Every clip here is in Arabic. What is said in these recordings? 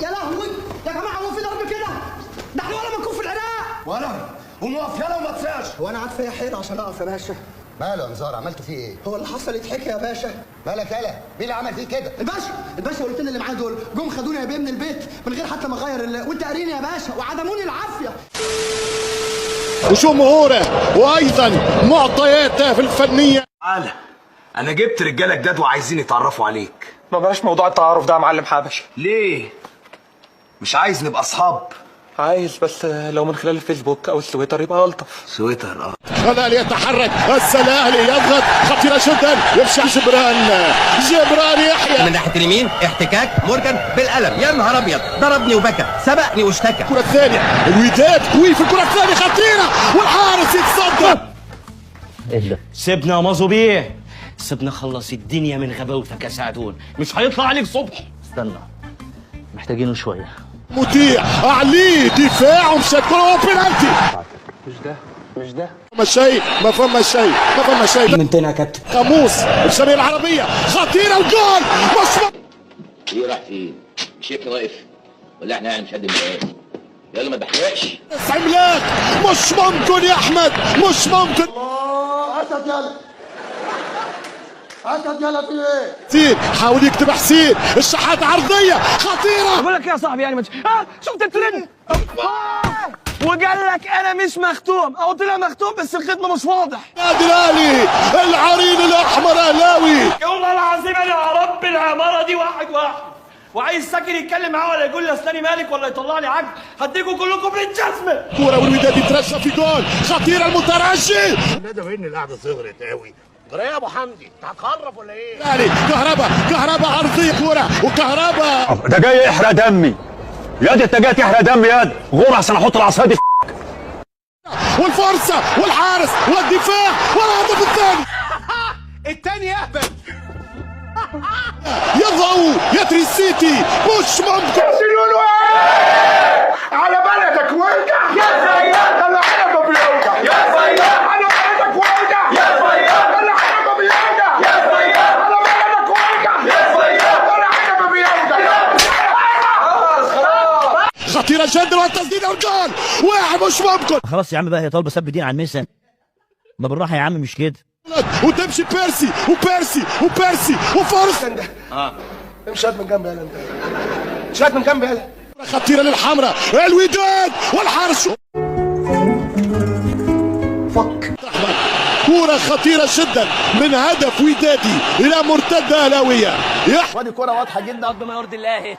يا لهوي يا جماعه، هو في ضرب كده؟ ده احنا ولا منكون في العراق. ولا قوم اقف يلا وما تساش. هو انا عارف يا حيل عشان اقف يا باشا. ماله يا نزار، عملتوا فيه ايه؟ هو اللي حصل يتحكي يا باشا. مالك يالا؟ مين اللي عمل فيه كده؟ الباشا والاثنين اللي معايا دول جم خدوني يا بيه من البيت من غير حتى ما اغير وانت قاريني يا باشا، وعدموني العافيه. وجمهوره وايضا معطياته الفنيه. تعالى، انا جبت رجاله جداد وعايزين يتعرفوا عليك. ما بقاش موضوع التعارف ده يا معلم حبشي. ليه؟ مش عايز نبقى اصحاب؟ عايز، بس لو من خلال الفيسبوك او التويتر يبقى الطف. سويتر الأهلي يتحرك، الأهلي يضغط، خطيرة جدا، يرجع جبران يحيى من ناحية اليمين احتكاك مورجان بالقلم، يا نهار ابيض، ضربني وبكى، سبقني واشتكى. الكرة الثانية، الوداد قوي في الكرة الثانية، خطيرة والحارس يتصدى. اهدى، سيبنا يا مازو بيه، سيبنا خلص الدنيا من غباوتك يا سعدون، مش هيطلع عليك صبح. استنى، محتاجينه شوية. مطيع عليه دفاع ومشى الكرة وبينالتي. مش ده ما فما شيء من تاني يا كابتن. قاموس الشرقية العربية، خطيرة وجول. ايه راح فين؟ مش شايفني واقف؟ ولا احنا يعني مش قد المقام؟ يلا ما تحرقش. عملاق، مش ممكن يا احمد، مش ممكن. اسد يلا في ايه؟ حسين حاول يكتب حسين، الشحات عرضية خطيرة. بقول لك يا صاحبي يعني شفت الترند وقال لك انا مش مختوم، او طلع مختوم بس الختم مش واضح. نادي الاهلي العرين الاحمر اهلاوي. والله العظيم انا يا رب العماره دي واحد وعايز ساكن يتكلم معاه ولا يقول لي اسناني مالك ولا يطلع لي عقد، هديكم كلكم بالجزمه. كوره والوداد يترشى في جول، خطيره المترجي. ندى وين القعده صغرت قوي. جرى يا ابو حمدي، انت هتخرف ولا ايه؟ الاهلي كهربا عرضيه كوره وكهربا. ده جاي يحرق دمي ياد، انت جاي تحرق دمي ياد، غور احسن احط العصايه دي. والفرصه والحارس والدفاع والهدف الثاني. التاني يهبل. يضعوا يا تريسيتي، مش ممكن. على بلدك وارجع يا زياد. انا حلمه بيوجع يا زياد. على بلدك وارجع يا زياد. انا حلمه بيوجع يا زياد. على بلدك وارجع يا زياد. انا حلمه بيوجع. خطيره جدا والتسديده والجول، واحد مش ممكن. خلاص يا عم بقى، هي طالبه سب دين على المسا، ما بالراحه يا عم، مش كده. وتمشي بيرسي وفرصه. امشي من جنبي يلا، انت شات من جنبي يلا. خطيره للحمراء، الوداد والحارس. كرة خطيرة جدا من هدف ودادي إلى مرتدة أهلاوية. وادي كرة واضحة جدا قد ما يرضي الله.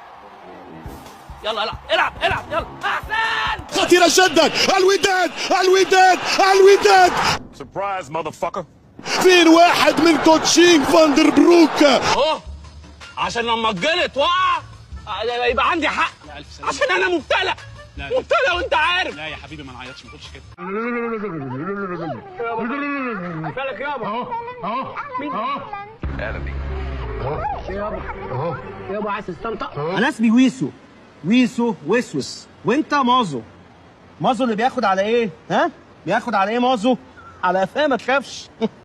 يلا العب يلا احسن. خطيرة جدا، الوداد سربرايز ماذر. فين واحد من كوتشينج فاندر بروك. عشان لما اتجلط وقع يبقى عندي حق، عشان انا مبتلى وانت عارف. لا يا حبيبي ما نعيطش، ما تقولش كده. مالك يابا؟ يابا عايز تستنطق؟ انا اسمي ويسو وسوس، وانت مازو اللي بياخد على ايه؟ بياخد على ايه مازو؟ على قفاه، ما تخافش.